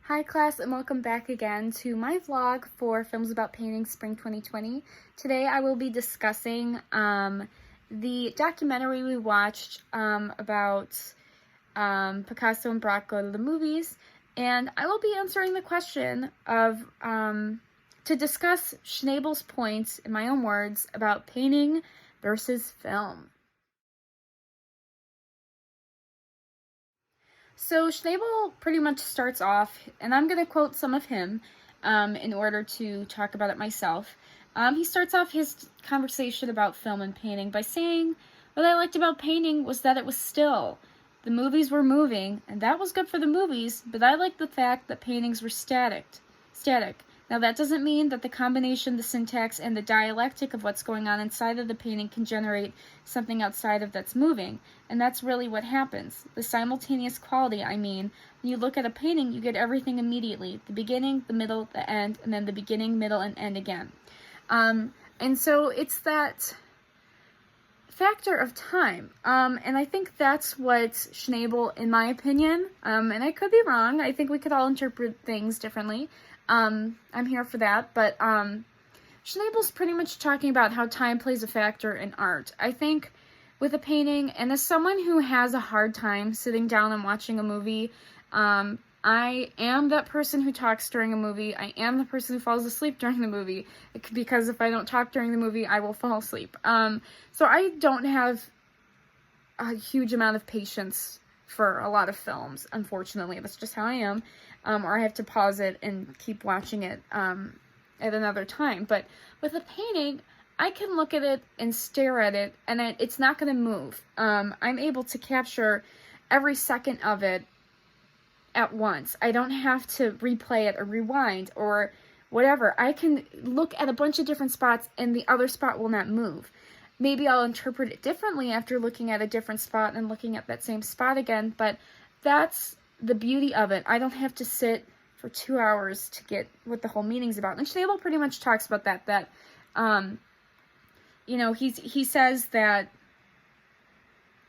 Hi class, and welcome back again to my vlog for Films About Painting Spring 2020. Today I will be discussing the documentary we watched about Picasso and Braque go to the movies, and I will be answering the question of to discuss Schnabel's points, in my own words, about painting versus film. So Schnabel pretty much starts off, and I'm going to quote some of him in order to talk about it myself. He starts off his conversation about film and painting by saying, "What I liked about painting was that it was still. The movies were moving, and that was good for the movies, but I liked the fact that paintings were static. Now that doesn't mean that the combination, the syntax, and the dialectic of what's going on inside of the painting can generate something outside of that's moving. And that's really what happens. The simultaneous quality, I mean, when you look at a painting, you get everything immediately. The beginning, the middle, the end, and then the beginning, middle, and end again. And so it's that factor of time. And I think that's what Schnabel, in my opinion, and I could be wrong, I think we could all interpret things differently. I'm here for that, but Schnabel's pretty much talking about how time plays a factor in art. I think with a painting, and as someone who has a hard time sitting down and watching a movie, I am that person who talks during a movie. I am the person who falls asleep during the movie, because if I don't talk during the movie, I will fall asleep. So I don't have a huge amount of patience for a lot of films, unfortunately. That's just how I am. Or I have to pause it and keep watching it at another time. But with a painting, I can look at it and stare at it, and it's not going to move. I'm able to capture every second of it at once. I don't have to replay it or rewind or whatever. I can look at a bunch of different spots, and the other spot will not move. Maybe I'll interpret it differently after looking at a different spot and looking at that same spot again, but that's the beauty of it. I don't have to sit for 2 hours to get what the whole meaning's about. And Schnabel pretty much talks about that, you know, he says that,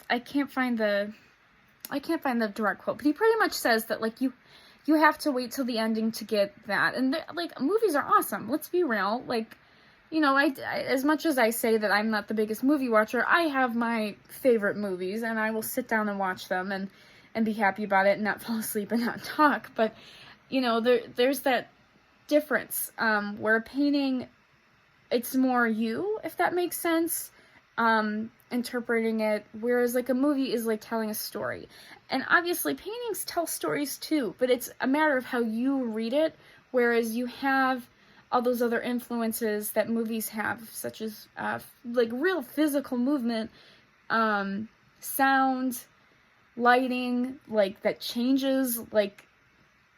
I can't find the direct quote, but he pretty much says that, like, you have to wait till the ending to get that. And, like, movies are awesome. Let's be real. Like, you know, I as much as I say that I'm not the biggest movie watcher, I have my favorite movies, and I will sit down and watch them and be happy about it and not fall asleep and not talk. But, you know, there's that difference where a painting, it's more you, if that makes sense, interpreting it, whereas, like, a movie is like telling a story. And obviously paintings tell stories too, but it's a matter of how you read it, whereas you have all those other influences that movies have, such as like real physical movement, sound, lighting, like, that changes, like,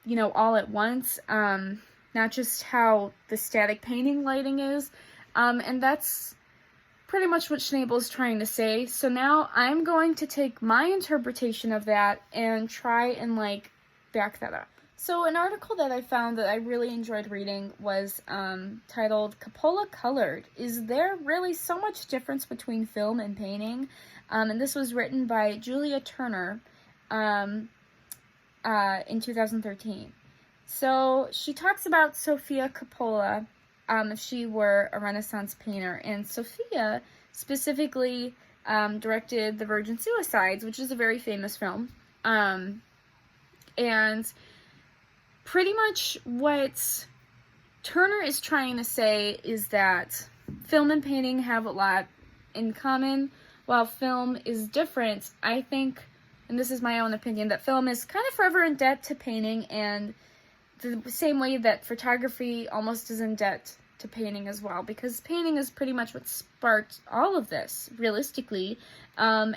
you know, all at once, not just how the static painting lighting is, and that's pretty much what Schnabel is trying to say. So now I'm going to take my interpretation of that and try and, like, back that up. So an article that I found that I really enjoyed reading was titled "Coppola Colored. Is there really so much difference between film and painting?" And this was written by Julia Turner in 2013. So she talks about Sofia Coppola, if she were a Renaissance painter, and Sofia specifically directed The Virgin Suicides, which is a very famous film, and pretty much what Turner is trying to say is that film and painting have a lot in common. While film is different, I think, and this is my own opinion, that film is kind of forever in debt to painting, and the same way that photography almost is in debt to painting as well, because painting is pretty much what sparked all of this, realistically. I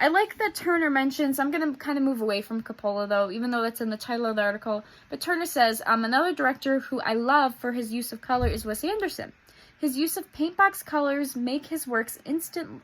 like that Turner mentions, I'm going to kind of move away from Coppola though, even though that's in the title of the article, but Turner says, another director who I love for his use of color is Wes Anderson. His use of paint box colors make his works instantly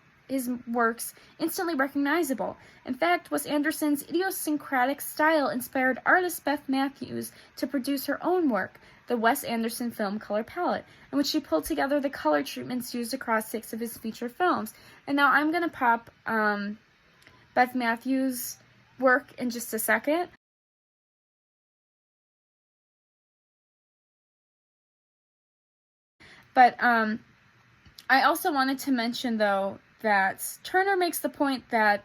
recognizable. In fact, Wes Anderson's idiosyncratic style inspired artist Beth Matthews to produce her own work, the Wes Anderson Film Color Palette, in which she pulled together the color treatments used across 6 of his feature films. And now I'm going to pop Beth Matthews' work in just a second. But I also wanted to mention, though, that Turner makes the point that,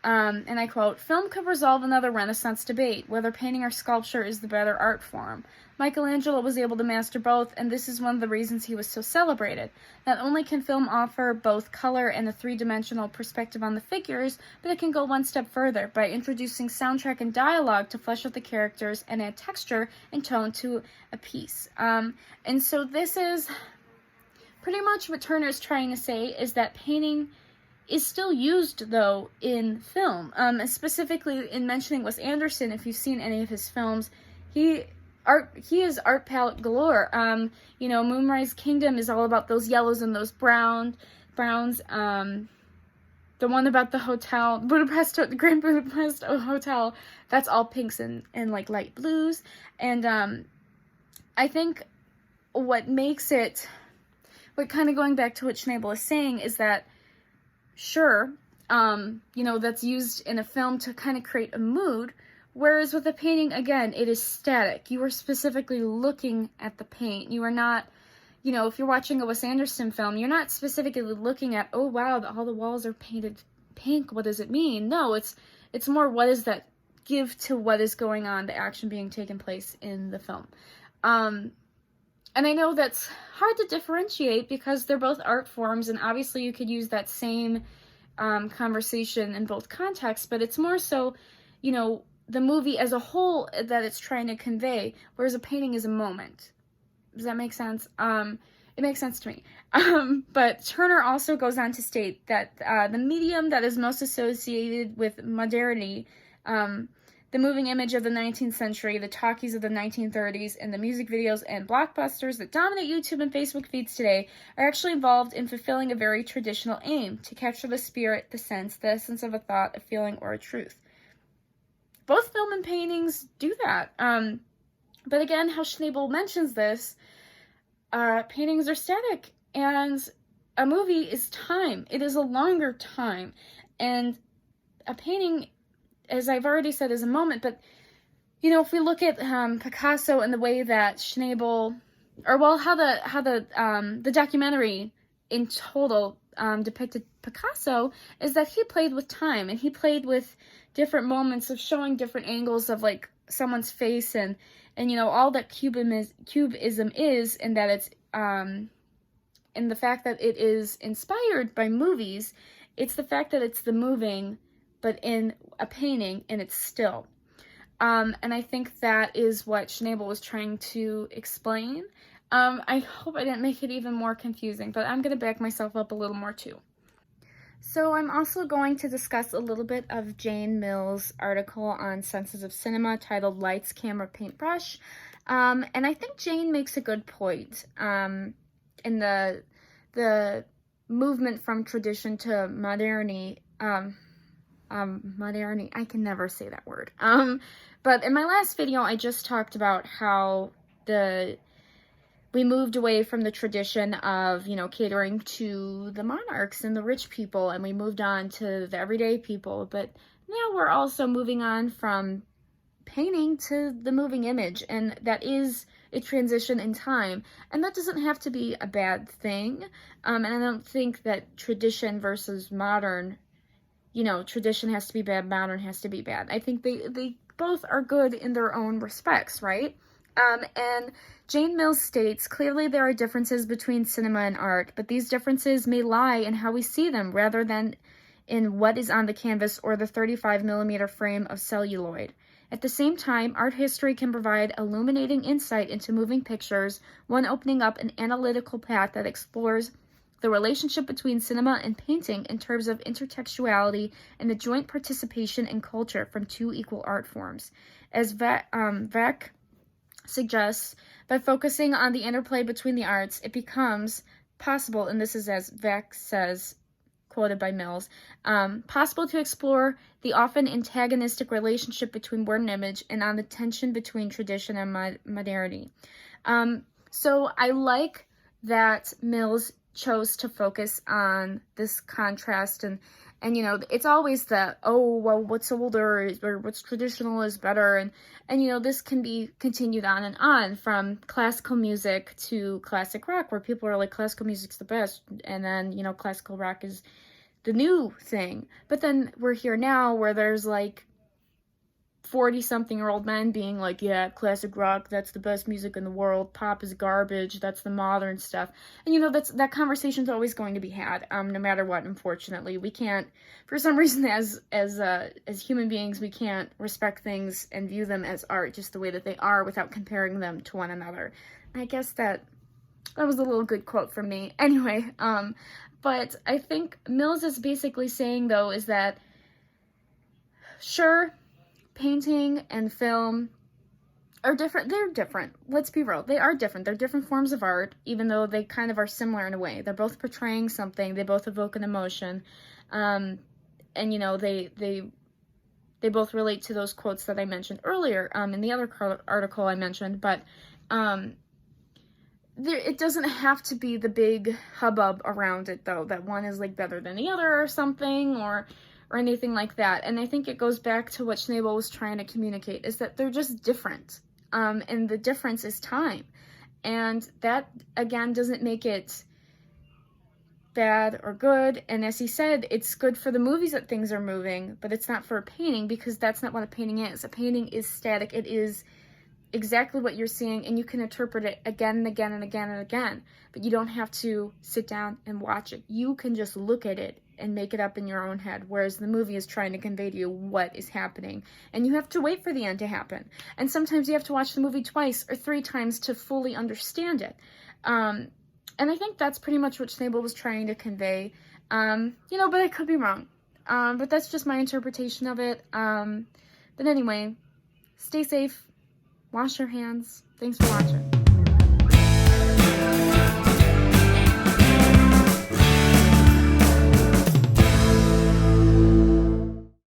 and I quote, "Film could resolve another Renaissance debate, whether painting or sculpture is the better art form. Michelangelo was able to master both, and this is one of the reasons he was so celebrated. Not only can film offer both color and a three-dimensional perspective on the figures, but it can go one step further by introducing soundtrack and dialogue to flesh out the characters and add texture and tone to a piece." And so this is pretty much what Turner is trying to say, is that painting is still used, though, in film. Specifically in mentioning Wes Anderson, if you've seen any of his films, he is art palette galore. Moonrise Kingdom is all about those yellows and those browns. The one about the hotel, the Grand Budapest Hotel, that's all pinks and like light blues. And I think what makes it, but kind of going back to what Schnabel is saying, is that, sure, that's used in a film to kind of create a mood, whereas with a painting, again, it is static. You are specifically looking at the paint. You are not, if you're watching a Wes Anderson film, you're not specifically looking at, oh wow, all the walls are painted pink, what does it mean? No, it's more, what does that give to what is going on, the action being taken place in the film. And I know that's hard to differentiate because they're both art forms, and obviously you could use that same conversation in both contexts, but it's more so, the movie as a whole that it's trying to convey, whereas a painting is a moment. Does that make sense? It makes sense to me. But Turner also goes on to state that the medium that is most associated with modernity, the moving image of the 19th century, the talkies of the 1930s, and the music videos and blockbusters that dominate YouTube and Facebook feeds today are actually involved in fulfilling a very traditional aim, to capture the spirit, the essence of a thought, a feeling, or a truth. Both film and paintings do that. But again, how Schnabel mentions this, paintings are static, and a movie is time. It is a longer time. And a painting, as I've already said, is a moment, but, if we look at Picasso and the way that Schnabel, how the documentary in total depicted Picasso, is that he played with time, and he played with different moments of showing different angles of, like, someone's face, and all that cubism is, and that it's, and the fact that it is inspired by movies, it's the fact that it's the moving, but in a painting, and it's still. And I think that is what Schnabel was trying to explain. I hope I didn't make it even more confusing, but I'm going to back myself up a little more too. So I'm also going to discuss a little bit of Jane Mills' article on Senses of Cinema titled Lights, Camera, Paintbrush. And I think Jane makes a good point in the movement from tradition to modernity. Modernity, I can never say that word. But in my last video, I just talked about how we moved away from the tradition of, catering to the monarchs and the rich people, and we moved on to the everyday people. But now we're also moving on from painting to the moving image, and that is a transition in time, and that doesn't have to be a bad thing. And I don't think that tradition versus modern, tradition has to be bad, modern has to be bad. I think they both are good in their own respects, right? And Jane Mills states, clearly there are differences between cinema and art, but these differences may lie in how we see them rather than in what is on the canvas or the 35mm frame of celluloid. At the same time, art history can provide illuminating insight into moving pictures, one opening up an analytical path that explores the relationship between cinema and painting in terms of intertextuality and the joint participation in culture from two equal art forms. As Braque suggests, by focusing on the interplay between the arts, it becomes possible, and this is as Braque says, quoted by Mills, possible to explore the often antagonistic relationship between word and image and on the tension between tradition and modernity. So I like that Mills chose to focus on this contrast and And, you know, it's always the, oh, well, what's older or what's traditional is better. And, you know, this can be continued on from classical music to classic rock, where people are like, classical music's the best. And then, you know, classical rock is the new thing. But then we're here now where there's like 40-something-year-old men being like, yeah, classic rock, that's the best music in the world. Pop is garbage. That's the modern stuff. And, you know, that conversation's always going to be had, no matter what, unfortunately. We can't, for some reason, as human beings, we can't respect things and view them as art just the way that they are without comparing them to one another. I guess that was a little good quote from me. Anyway, but I think Mills is basically saying, though, is that, sure, painting and film are different. They're different. Let's be real. They are different. They're different forms of art, even though they kind of are similar in a way. They're both portraying something. They both evoke an emotion. And, you know, they both relate to those quotes that I mentioned earlier in the other article I mentioned. But it doesn't have to be the big hubbub around it, though, that one is, like, better than the other or something, or anything like that. And I think it goes back to what Schnabel was trying to communicate, is that they're just different. And the difference is time. And that, again, doesn't make it bad or good. And as he said, it's good for the movies that things are moving, but it's not for a painting, because that's not what a painting is. A painting is static. It is exactly what you're seeing, and you can interpret it again and again and again and again, but you don't have to sit down and watch it. You can just look at it and make it up in your own head, whereas the movie is trying to convey to you what is happening, and you have to wait for the end to happen. And sometimes you have to watch the movie twice or 3 times to fully understand it. And I think that's pretty much what Schnabel was trying to convey. You know, but I could be wrong. But that's just my interpretation of it. But anyway, stay safe. Wash your hands. Thanks for watching.